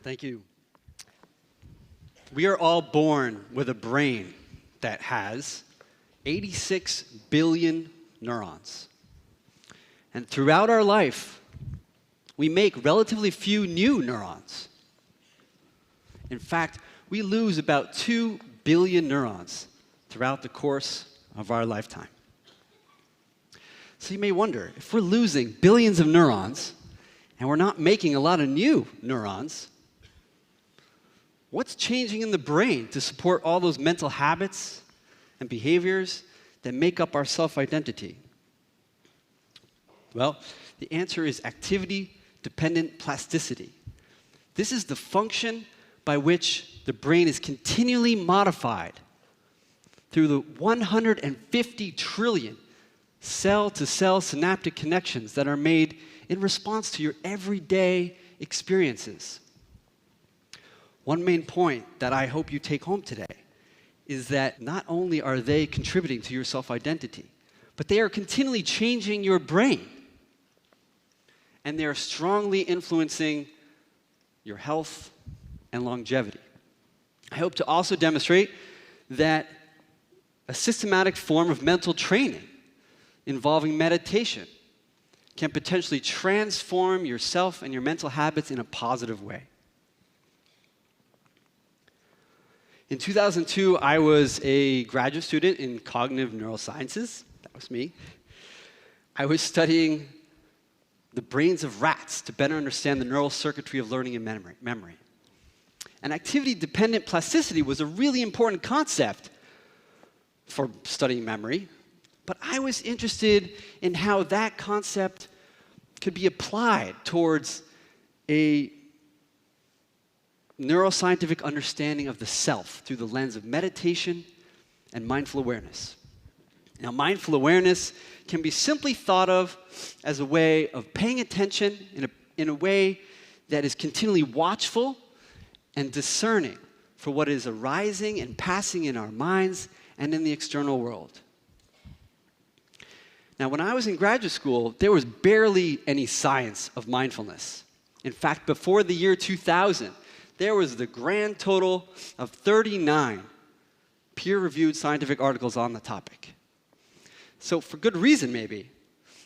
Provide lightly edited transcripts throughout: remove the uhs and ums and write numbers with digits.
Thank you. We are all born with a brain that has 86 billion neurons. And throughout our life, we make relatively few new neurons. In fact, we lose about 2 billion neurons throughout the course of our lifetime. So you may wonder, if we're losing billions of neurons and we're not making a lot of new neurons, what's changing in the brain to support all those mental habits and behaviors that make up our self-identity? Well, the answer is activity-dependent plasticity. This is the function by which the brain is continually modified through the 150 trillion cell-to-cell synaptic connections that are made in response to your everyday experiences. One main point that I hope you take home today is that not only are they contributing to your self-identity, but they are continually changing your brain. And they are strongly influencing your health and longevity. I hope to also demonstrate that a systematic form of mental training involving meditation can potentially transform yourself and your mental habits in a positive way. In 2002, I was a graduate student in cognitive neurosciences. That was me. I was studying the brains of rats to better understand the neural circuitry of learning and memory. And activity-dependent plasticity was a really important concept for studying memory, but I was interested in how that concept could be applied towards a neuroscientific understanding of the self through the lens of meditation and mindful awareness. Now, mindful awareness can be simply thought of as a way of paying attention in a way that is continually watchful and discerning for what is arising and passing in our minds and in the external world. Now, when I was in graduate school, there was barely any science of mindfulness. In fact, before the year 2000, there was the grand total of 39 peer-reviewed scientific articles on the topic. So for good reason, maybe,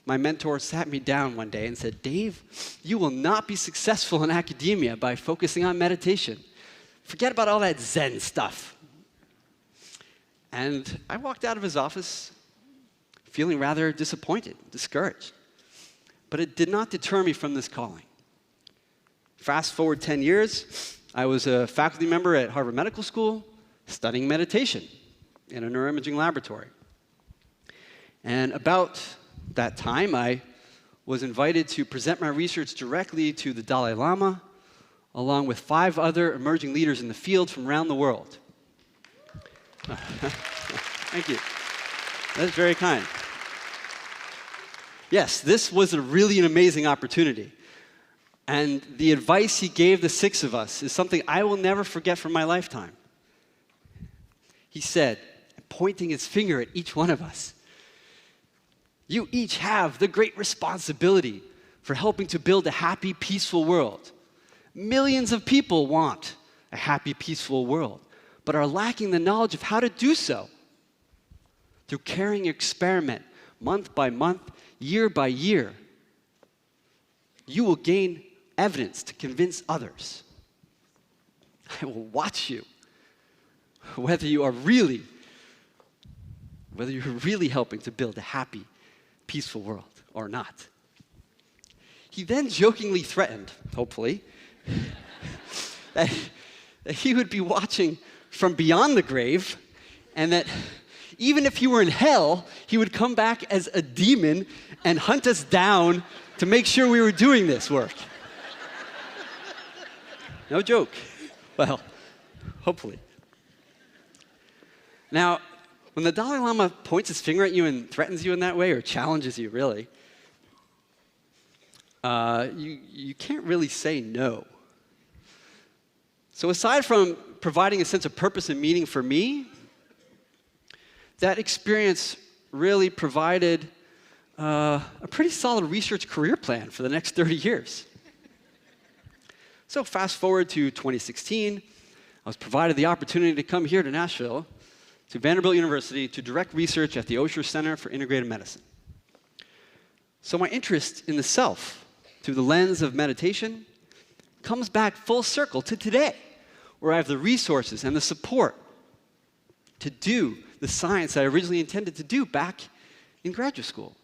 my mentor sat me down one day and said, "Dave, you will not be successful in academia by focusing on meditation. Forget about all that Zen stuff." And I walked out of his office feeling rather disappointed, discouraged. But it did not deter me from this calling. Fast forward 10 years, I was a faculty member at Harvard Medical School studying meditation in a neuroimaging laboratory. And about that time, I was invited to present my research directly to the Dalai Lama, along with 5 other emerging leaders in the field from around the world. Thank you. That's very kind. Yes, this was really an amazing opportunity. And the advice he gave the 6 of us is something I will never forget from my lifetime. He said, pointing his finger at each one of us, "You each have the great responsibility for helping to build a happy, peaceful world. Millions of people want a happy, peaceful world, but are lacking the knowledge of how to do so. Through carrying your experiment month by month, year by year, you will gain evidence to convince others. I will watch you, whether you're really helping to build a happy, peaceful world or not." He then jokingly threatened, hopefully, that he would be watching from beyond the grave, and that even if he were in hell, he would come back as a demon and hunt us down to make sure we were doing this work. No joke. Well, hopefully. Now, when the Dalai Lama points his finger at you and threatens you in that way, or challenges you, really, you can't really say no. So aside from providing a sense of purpose and meaning for me, that experience really provided a pretty solid research career plan for the next 30 years. So fast forward to 2016, I was provided the opportunity to come here to Nashville, to Vanderbilt University, to direct research at the Osher Center for Integrative Medicine. So my interest in the self, through the lens of meditation, comes back full circle to today, where I have the resources and the support to do the science that I originally intended to do back in graduate school.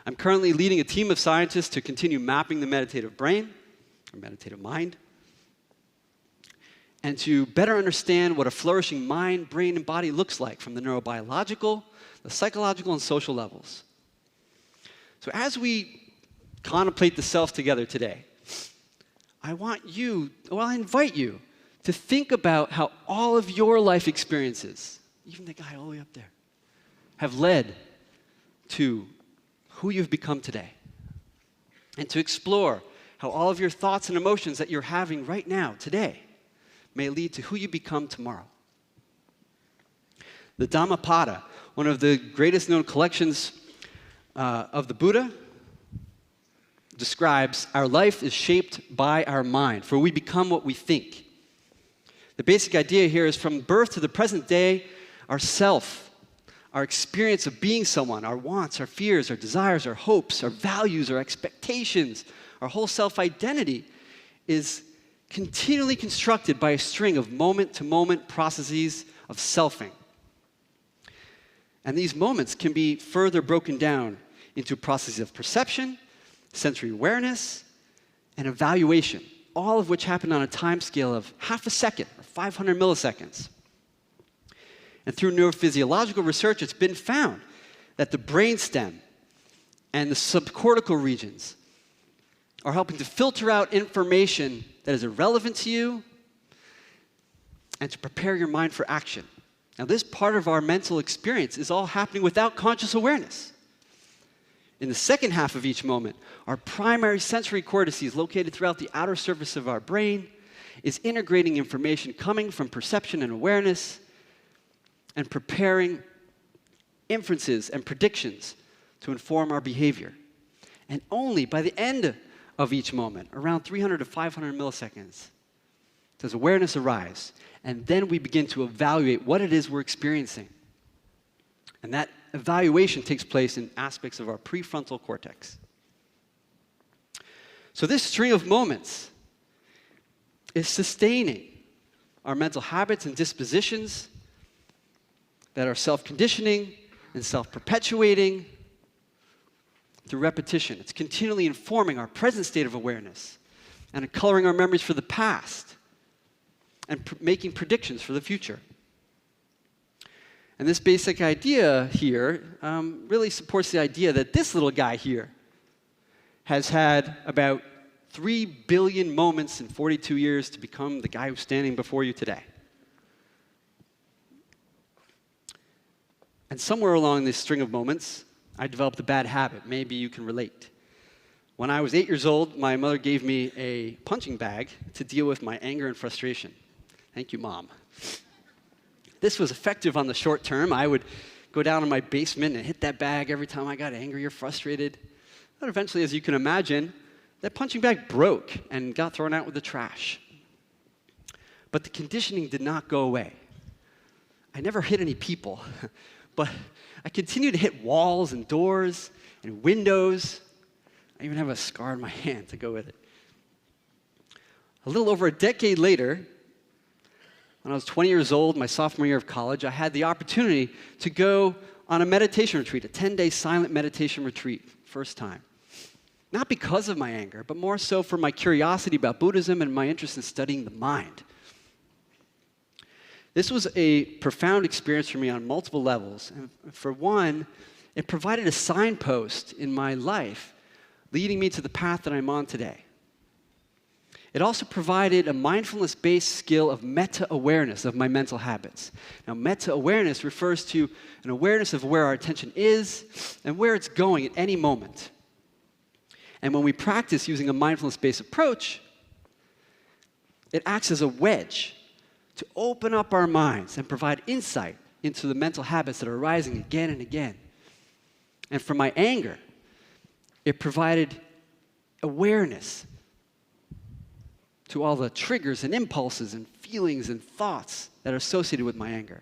I'm currently leading a team of scientists to continue mapping the meditative brain, or meditative mind, and to better understand what a flourishing mind, brain, and body looks like from the neurobiological, the psychological, and social levels. So as we contemplate the self together today, I invite you to think about how all of your life experiences, even the guy all the way up there, have led to who you've become today. And to explore how all of your thoughts and emotions that you're having right now, today, may lead to who you become tomorrow. The Dhammapada, one of the greatest known collections of the Buddha, describes our life is shaped by our mind, for we become what we think. The basic idea here is from birth to the present day, our self, our experience of being someone, our wants, our fears, our desires, our hopes, our values, our expectations, our whole self-identity is continually constructed by a string of moment-to-moment processes of selfing. And these moments can be further broken down into processes of perception, sensory awareness, and evaluation, all of which happen on a time scale of half a second, or 500 milliseconds. And through neurophysiological research, it's been found that the brainstem and the subcortical regions are helping to filter out information that is irrelevant to you and to prepare your mind for action. Now, this part of our mental experience is all happening without conscious awareness. In the second half of each moment, our primary sensory cortices, located throughout the outer surface of our brain, is integrating information coming from perception and awareness and preparing inferences and predictions to inform our behavior. And only by the end of each moment, around 300 to 500 milliseconds, does awareness arise. And then we begin to evaluate what it is we're experiencing. And that evaluation takes place in aspects of our prefrontal cortex. So this string of moments is sustaining our mental habits and dispositions that are self-conditioning and self-perpetuating through repetition. It's continually informing our present state of awareness and coloring our memories for the past and making predictions for the future. And this basic idea here really supports the idea that this little guy here has had about 3 billion moments in 42 years to become the guy who's standing before you today. And somewhere along this string of moments, I developed a bad habit. Maybe you can relate. When I was 8 years old, my mother gave me a punching bag to deal with my anger and frustration. Thank you, Mom. This was effective on the short term. I would go down in my basement and hit that bag every time I got angry or frustrated. But eventually, as you can imagine, that punching bag broke and got thrown out with the trash. But the conditioning did not go away. I never hit any people, but I continued to hit walls and doors and windows. I even have a scar on my hand to go with it. A little over a decade later, when I was 20 years old, my sophomore year of college, I had the opportunity to go on a meditation retreat, a 10-day silent meditation retreat, first time. Not because of my anger, but more so for my curiosity about Buddhism and my interest in studying the mind. This was a profound experience for me on multiple levels. And for one, it provided a signpost in my life leading me to the path that I'm on today. It also provided a mindfulness-based skill of meta-awareness of my mental habits. Now, meta-awareness refers to an awareness of where our attention is and where it's going at any moment. And when we practice using a mindfulness-based approach, it acts as a wedge to open up our minds and provide insight into the mental habits that are arising again and again. And for my anger, it provided awareness to all the triggers and impulses and feelings and thoughts that are associated with my anger.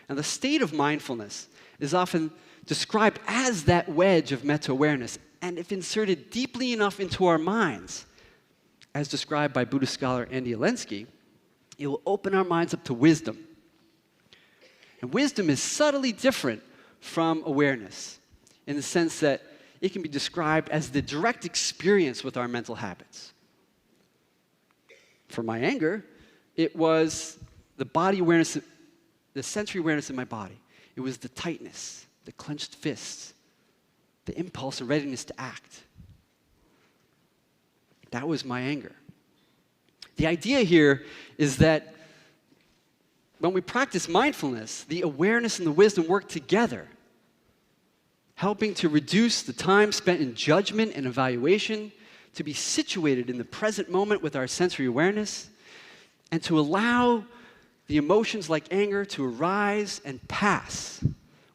And the state of mindfulness is often described as that wedge of meta-awareness. And if inserted deeply enough into our minds, as described by Buddhist scholar Andy Alensky, it will open our minds up to wisdom. And wisdom is subtly different from awareness in the sense that it can be described as the direct experience with our mental habits. For my anger, it was the body awareness, the sensory awareness in my body. It was the tightness, the clenched fists, the impulse and readiness to act. That was my anger. The idea here is that when we practice mindfulness, the awareness and the wisdom work together, helping to reduce the time spent in judgment and evaluation, to be situated in the present moment with our sensory awareness, and to allow the emotions like anger to arise and pass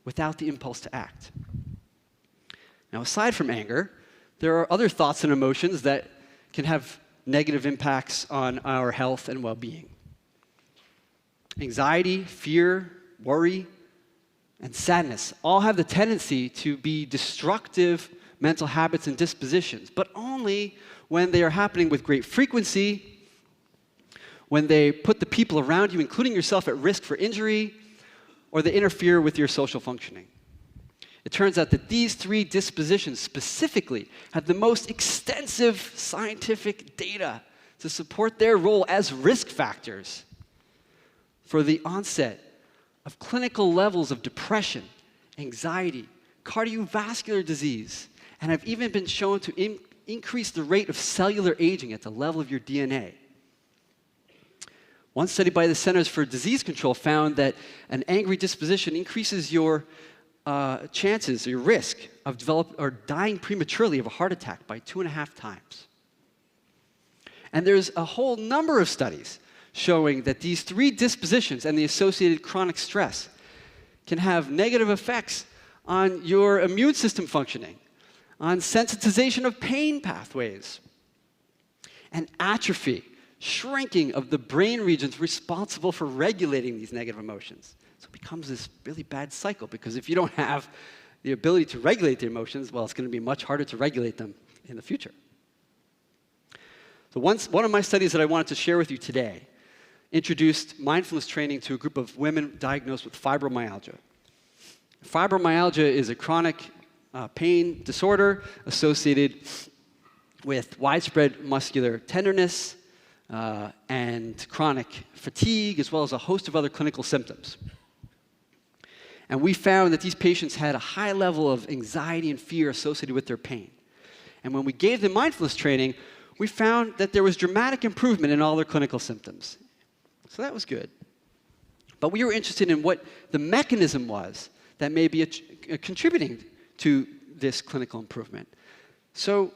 without the impulse to act. Now, aside from anger, there are other thoughts and emotions that can have negative impacts on our health and well-being. Anxiety, fear, worry, and sadness all have the tendency to be destructive mental habits and dispositions, but only when they are happening with great frequency, when they put the people around you, including yourself, at risk for injury, or they interfere with your social functioning. It turns out that these three dispositions specifically have the most extensive scientific data to support their role as risk factors for the onset of clinical levels of depression, anxiety, cardiovascular disease, and have even been shown to increase the rate of cellular aging at the level of your DNA. One study by the Centers for Disease Control found that an angry disposition increases your chances, or your risk, of developing or dying prematurely of a heart attack by 2.5 times. And there's a whole number of studies showing that these three dispositions and the associated chronic stress can have negative effects on your immune system functioning, on sensitization of pain pathways, and atrophy, shrinking of the brain regions responsible for regulating these negative emotions. So it becomes this really bad cycle, because if you don't have the ability to regulate the emotions, well, it's going to be much harder to regulate them in the future. So one of my studies that I wanted to share with you today introduced mindfulness training to a group of women diagnosed with fibromyalgia. Fibromyalgia is a chronic pain disorder associated with widespread muscular tenderness and chronic fatigue, as well as a host of other clinical symptoms. And we found that these patients had a high level of anxiety and fear associated with their pain. And when we gave them mindfulness training, we found that there was dramatic improvement in all their clinical symptoms. So that was good. But we were interested in what the mechanism was that may be contributing to this clinical improvement. So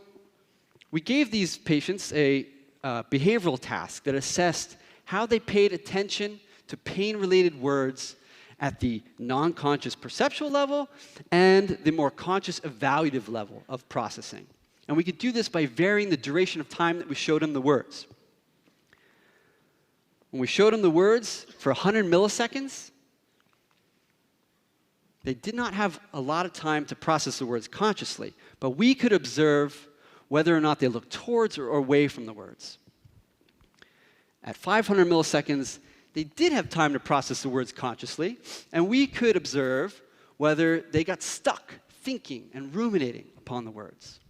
we gave these patients a behavioral task that assessed how they paid attention to pain-related words at the non-conscious perceptual level and the more conscious evaluative level of processing. And we could do this by varying the duration of time that we showed them the words. When we showed them the words for 100 milliseconds, they did not have a lot of time to process the words consciously, but we could observe whether or not they looked towards or away from the words. At 500 milliseconds, they did have time to process the words consciously, and we could observe whether they got stuck thinking and ruminating upon the words.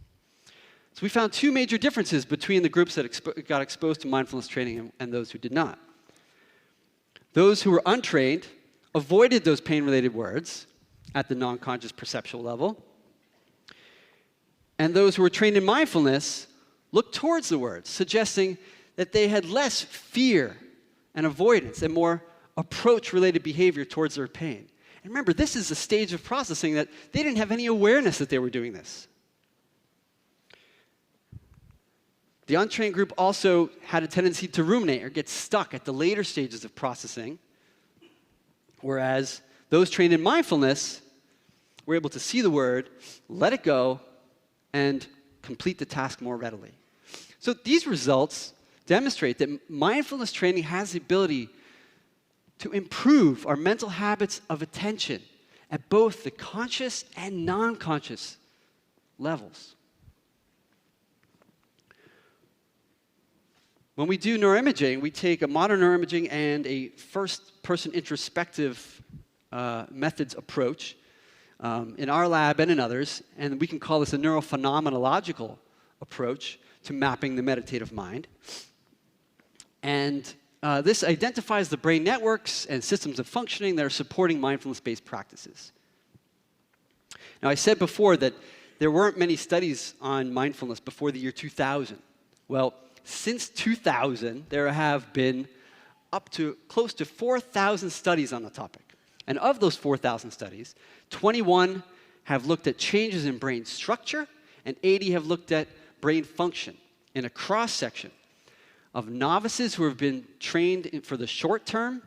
So we found two major differences between the groups that got exposed to mindfulness training and those who did not. Those who were untrained avoided those pain-related words at the non-conscious perceptual level, and those who were trained in mindfulness looked towards the words, suggesting that they had less fear and avoidance and more approach-related behavior towards their pain. And remember, this is a stage of processing that they didn't have any awareness that they were doing this. The untrained group also had a tendency to ruminate or get stuck at the later stages of processing, whereas those trained in mindfulness were able to see the word, let it go, and complete the task more readily. So these results demonstrate that mindfulness training has the ability to improve our mental habits of attention at both the conscious and non-conscious levels. When we do neuroimaging, we take a modern neuroimaging and a first-person introspective methods approach in our lab and in others, and we can call this a neurophenomenological approach to mapping the meditative mind. And this identifies the brain networks and systems of functioning that are supporting mindfulness-based practices. Now, I said before that there weren't many studies on mindfulness before the year 2000. Well, since 2000, there have been up to close to 4,000 studies on the topic. And of those 4,000 studies, 21 have looked at changes in brain structure, and 80 have looked at brain function in a cross-section of novices who have been trained for the short term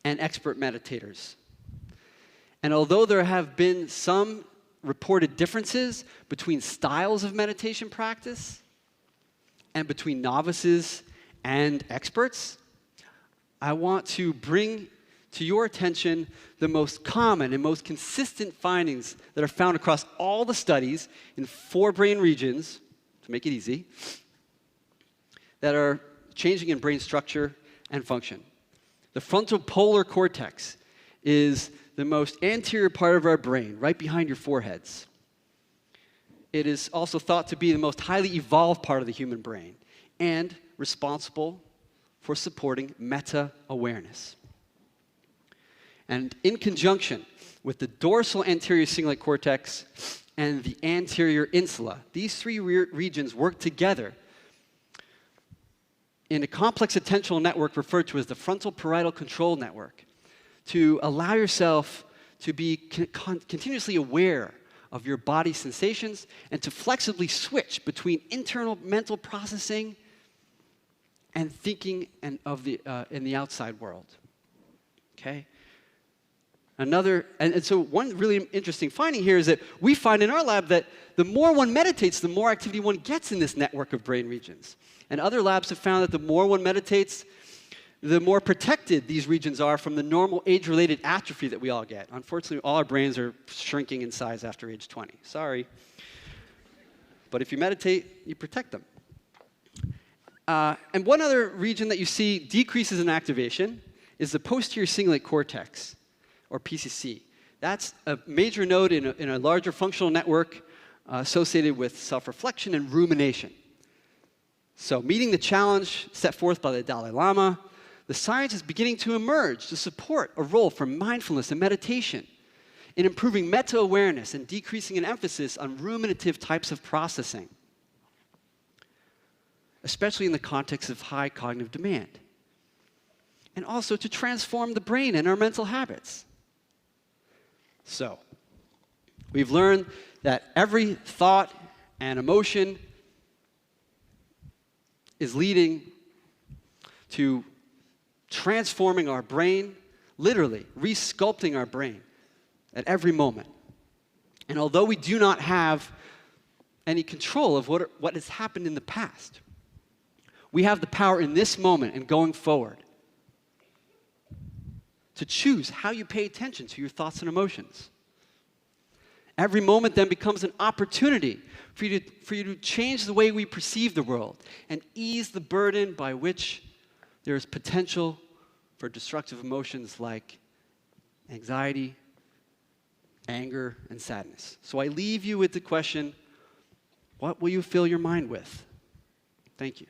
and expert meditators. And although there have been some reported differences between styles of meditation practice and between novices and experts, I want to bring to your attention the most common and most consistent findings that are found across all the studies in 4 brain regions, to make it easy, that are changing in brain structure and function. The frontal polar cortex is the most anterior part of our brain, right behind your foreheads. It is also thought to be the most highly evolved part of the human brain and responsible for supporting meta-awareness. And in conjunction with the dorsal anterior cingulate cortex and the anterior insula, these 3 regions work together in a complex attentional network referred to as the frontal parietal control network to allow yourself to be continuously aware of your body's sensations and to flexibly switch between internal mental processing and thinking in the outside world. Okay? So one really interesting finding here is that we find in our lab that the more one meditates, the more activity one gets in this network of brain regions. And other labs have found that the more one meditates, the more protected these regions are from the normal age-related atrophy that we all get. Unfortunately, all our brains are shrinking in size after age 20. Sorry. But if you meditate, you protect them. And one other region that you see decreases in activation is the posterior cingulate cortex, or PCC. That's a major node in a larger functional network associated with self-reflection and rumination. So, meeting the challenge set forth by the Dalai Lama, the science is beginning to emerge to support a role for mindfulness and meditation in improving meta-awareness and decreasing an emphasis on ruminative types of processing, especially in the context of high cognitive demand, and also to transform the brain and our mental habits. So, we've learned that every thought and emotion is leading to transforming our brain, literally re-sculpting our brain at every moment. And although we do not have any control of what has happened in the past, we have the power in this moment and going forward to choose how you pay attention to your thoughts and emotions. Every moment then becomes an opportunity for you to change the way we perceive the world and ease the burden by which there is potential for destructive emotions like anxiety, anger, and sadness. So I leave you with the question, what will you fill your mind with? Thank you.